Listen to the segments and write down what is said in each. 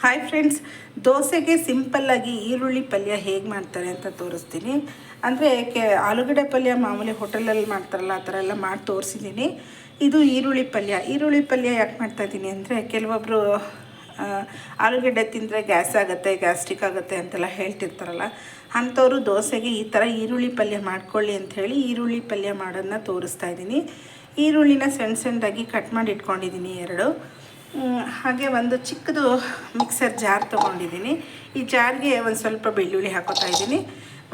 Hi friends, ದೋಸೆಗೆ ಸಿಂಪಲ್ಲಾಗಿ ಈರುಳ್ಳಿ ಪಲ್ಯ ಹೇಗೆ ಮಾಡ್ತಾರೆ ಅಂತ ತೋರಿಸ್ತೀನಿ. ಅಂದರೆ ಆಲೂಗಡ್ಡೆ ಪಲ್ಯ ಮಾಮೂಲಿ ಹೋಟೆಲಲ್ಲಿ ಮಾಡ್ತಾರಲ್ಲ ಆ ಥರ ಎಲ್ಲ ಮಾಡಿ ತೋರಿಸಿದ್ದೀನಿ. ಇದು ಈರುಳ್ಳಿ ಪಲ್ಯ ಯಾಕೆ ಮಾಡ್ತಾಯಿದ್ದೀನಿ ಅಂದರೆ, ಕೆಲವೊಬ್ಬರು ಆಲೂಗಡ್ಡೆ ತಿಂದರೆ ಗ್ಯಾಸ್ ಆಗುತ್ತೆ, ಗ್ಯಾಸ್ಟ್ರಿಕ್ ಆಗುತ್ತೆ ಅಂತೆಲ್ಲ ಹೇಳ್ತಿರ್ತಾರಲ್ಲ, ಅಂಥವರು ದೋಸೆಗೆ ಈ ಥರ ಈರುಳ್ಳಿ ಪಲ್ಯ ಮಾಡ್ಕೊಳ್ಳಿ ಅಂಥೇಳಿ ಈರುಳ್ಳಿ ಪಲ್ಯ ಮಾಡೋದನ್ನ ತೋರಿಸ್ತಾ ಇದ್ದೀನಿ. ಈರುಳ್ಳಿನ ಸಣ್ಣದಾಗಿ ಕಟ್ ಮಾಡಿ ಇಟ್ಕೊಂಡಿದ್ದೀನಿ 2. ಹಾಗೆ ಒಂದು ಚಿಕ್ಕದು ಮಿಕ್ಸರ್ ಜಾರ್ ತೊಗೊಂಡಿದ್ದೀನಿ. ಈ ಜಾರ್ಗೆ ಒಂದು ಸ್ವಲ್ಪ ಬೆಳ್ಳುಳ್ಳಿ ಹಾಕೋತಾ ಇದ್ದೀನಿ,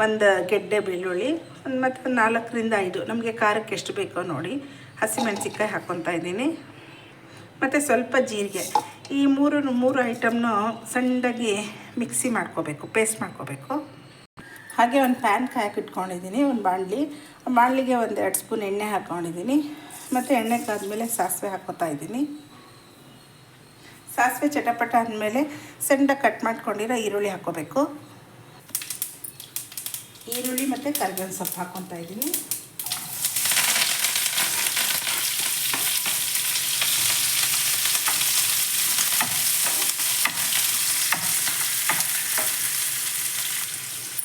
ಒಂದು ಗೆಡ್ಡೆ ಬೆಳ್ಳುಳ್ಳಿ, ಮತ್ತು 4ರಿಂದ 5 ನಮಗೆ ಖಾರಕ್ಕೆ ಎಷ್ಟು ಬೇಕೋ ನೋಡಿ ಹಸಿಮೆಣಸಿನ್ಕಾಯಿ ಹಾಕ್ಕೊತಾ ಇದ್ದೀನಿ, ಮತ್ತು ಸ್ವಲ್ಪ ಜೀರಿಗೆ. ಈ ಮೂರು ಐಟಮ್ನು ಸಣ್ಣದಾಗಿ ಮಿಕ್ಸಿ ಮಾಡ್ಕೋಬೇಕು, ಪೇಸ್ಟ್ ಮಾಡ್ಕೋಬೇಕು. ಹಾಗೆ ಒಂದು ಪ್ಯಾನ್ ಕಾಯಕ್ಕಿಟ್ಕೊಂಡಿದ್ದೀನಿ, ಒಂದು ಬಾಣಲಿಗೆ ಒಂದು 2 ಸ್ಪೂನ್ ಎಣ್ಣೆ ಹಾಕ್ಕೊಂಡಿದ್ದೀನಿ. ಮತ್ತು ಎಣ್ಣೆ ಕಾದ್ಮೇಲೆ ಸಾಸಿವೆ ಹಾಕ್ಕೋತಾ ಇದ್ದೀನಿ. ಸಾಸಿವೆ ಚಟಪಟ ಅಂದಮೇಲೆ ಸಣ್ಣದಾಗಿ ಕಟ್ ಮಾಡ್ಕೊಂಡಿರೋ ಈರುಳ್ಳಿ ಹಾಕ್ಕೋಬೇಕು. ಈರುಳ್ಳಿ ಮತ್ತು ಕರಿಬೇವಿನ ಸೊಪ್ಪು ಹಾಕ್ಕೊತಾ ಇದ್ದೀನಿ.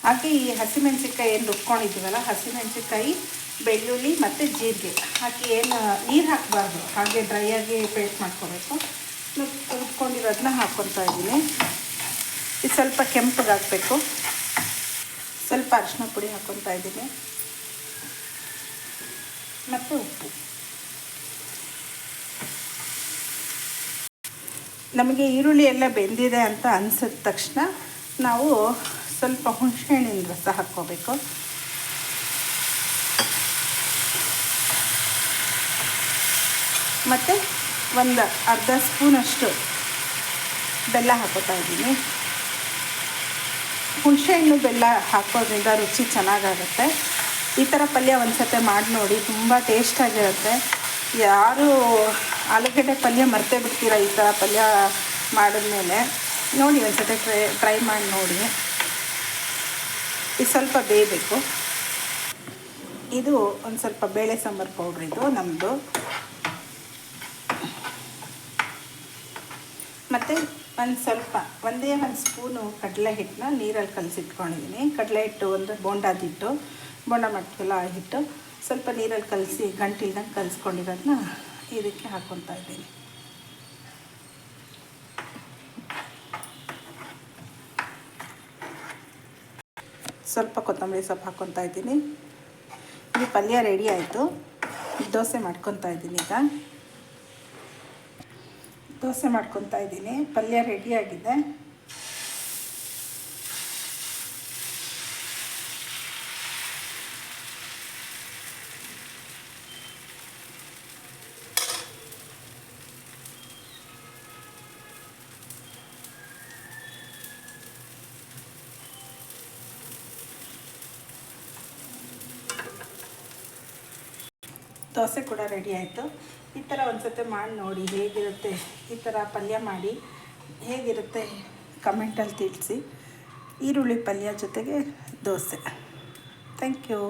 ಹಾಗೆ ಈ ಹಸಿಮೆಣಸಿನ್ಕಾಯಿ ಏನು ರುಬ್ಕೊಂಡಿದ್ದೀವಲ್ಲ, ಹಸಿಮೆಣಸಿನ್ಕಾಯಿ, ಬೆಳ್ಳುಳ್ಳಿ ಮತ್ತು ಜೀರಿಗೆ ಹಾಕಿ ಏನು ನೀರು ಹಾಕಬಾರ್ದು, ಹಾಗೆ ಡ್ರೈಯಾಗಿ ಪೇಸ್ಟ್ ಮಾಡ್ಕೋಬೇಕು. ರುಬ್ಕೊಂಡಿರೋದನ್ನ ಹಾಕ್ಕೊತಾ ಇದ್ದೀನಿ. ಇದು ಸ್ವಲ್ಪ ಕೆಂಪಗಾಗಬೇಕು. ಸ್ವಲ್ಪ ಅರಿಶಿನ ಪುಡಿ ಹಾಕ್ಕೊತಾ ಇದ್ದೀನಿ ಮತ್ತು ಉಪ್ಪು. ನಮಗೆ ಈರುಳ್ಳಿ ಎಲ್ಲ ಬೆಂದಿದೆ ಅಂತ ಅನಿಸಿದ ತಕ್ಷಣ ನಾವು ಸ್ವಲ್ಪ ಹುಣಸೆಹಣ್ಣಿನ ರಸ ಹಾಕ್ಕೋಬೇಕು. ಮತ್ತು ಒಂದು ಅರ್ಧ ಸ್ಪೂನಷ್ಟು ಬೆಲ್ಲ ಹಾಕೋತಾ ಇದ್ದೀನಿ. ಹುಣಸೆಹಣ್ಣು ಬೆಲ್ಲ ಹಾಕೋದ್ರಿಂದ ರುಚಿ ಚೆನ್ನಾಗಾಗುತ್ತೆ. ಈ ಥರ ಪಲ್ಯ ಒಂದು ಸತಿ ಮಾಡಿ ನೋಡಿ, ತುಂಬ ಟೇಸ್ಟಾಗಿರುತ್ತೆ. ಯಾರು ಆಲೂಗಡ್ಡೆ ಪಲ್ಯ ಮರ್ತೇ ಬಿಡ್ತೀರ ಈ ಥರ ಪಲ್ಯ ಮಾಡಿದ್ಮೇಲೆ. ನೋಡಿ ಒಂದು ಸತಿ ಟ್ರೈ ಮಾಡಿ ನೋಡಿ. ಇದು ಸ್ವಲ್ಪ ಬೇಯಬೇಕು. ಇದು ಒಂದು ಸ್ವಲ್ಪ ಬೇಳೆ ಸಾಂಬಾರು ಪೌಡ್ರ್, ಇದು ನಮ್ಮದು. ಮತ್ತು ಒಂದೇ ಒಂದು ಸ್ಪೂನು ಕಡಲೆ ಹಿಟ್ಟನ್ನ ನೀರಲ್ಲಿ ಕಲಸಿಟ್ಕೊಂಡಿದ್ದೀನಿ. ಕಡಲೆ ಹಿಟ್ಟು ಅಂದರೆ ಬೋಂಡದ ಹಿಟ್ಟು, ಬೋಂಡ ಮಾಡ್ತೀವಲ್ಲ ಆ ಹಿಟ್ಟು, ಸ್ವಲ್ಪ ನೀರಲ್ಲಿ ಕಲಸಿ ಗಂಟಿಲ್ದಂಗೆ ಕಲಿಸ್ಕೊಂಡಿರೋದನ್ನ ಇದಕ್ಕೆ ಹಾಕ್ಕೊತಾ ಇದ್ದೀನಿ. ಸ್ವಲ್ಪ ಕೊತ್ತಂಬರಿ ಸೊಪ್ಪು ಹಾಕ್ಕೊತಾ ಇದ್ದೀನಿ. ಇದು ಪಲ್ಯ ರೆಡಿ ಆಯಿತು. ದೋಸೆ ಮಾಡ್ಕೊತಾ ಇದ್ದೀನಿ. ಈಗ ದೋಸೆ ಮಾಡ್ಕೊತಾ ಇದ್ದೀನಿ. ಪಲ್ಯ ರೆಡಿಯಾಗಿದೆ. ದೋಸೆ ಕೂಡ ರೆಡಿ ಆಯಿತು. ಈ ಥರ ಒಂದು ಸತಿ ಮಾಡಿ ನೋಡಿ ಹೇಗಿರುತ್ತೆ. ಈ ಥರ ಪಲ್ಯ ಮಾಡಿ ಹೇಗಿರುತ್ತೆ ಕಮೆಂಟಲ್ಲಿ ತಿಳಿಸಿ. ಈರುಳ್ಳಿ ಪಲ್ಯ ಜೊತೆಗೆ ದೋಸೆ. Thank you.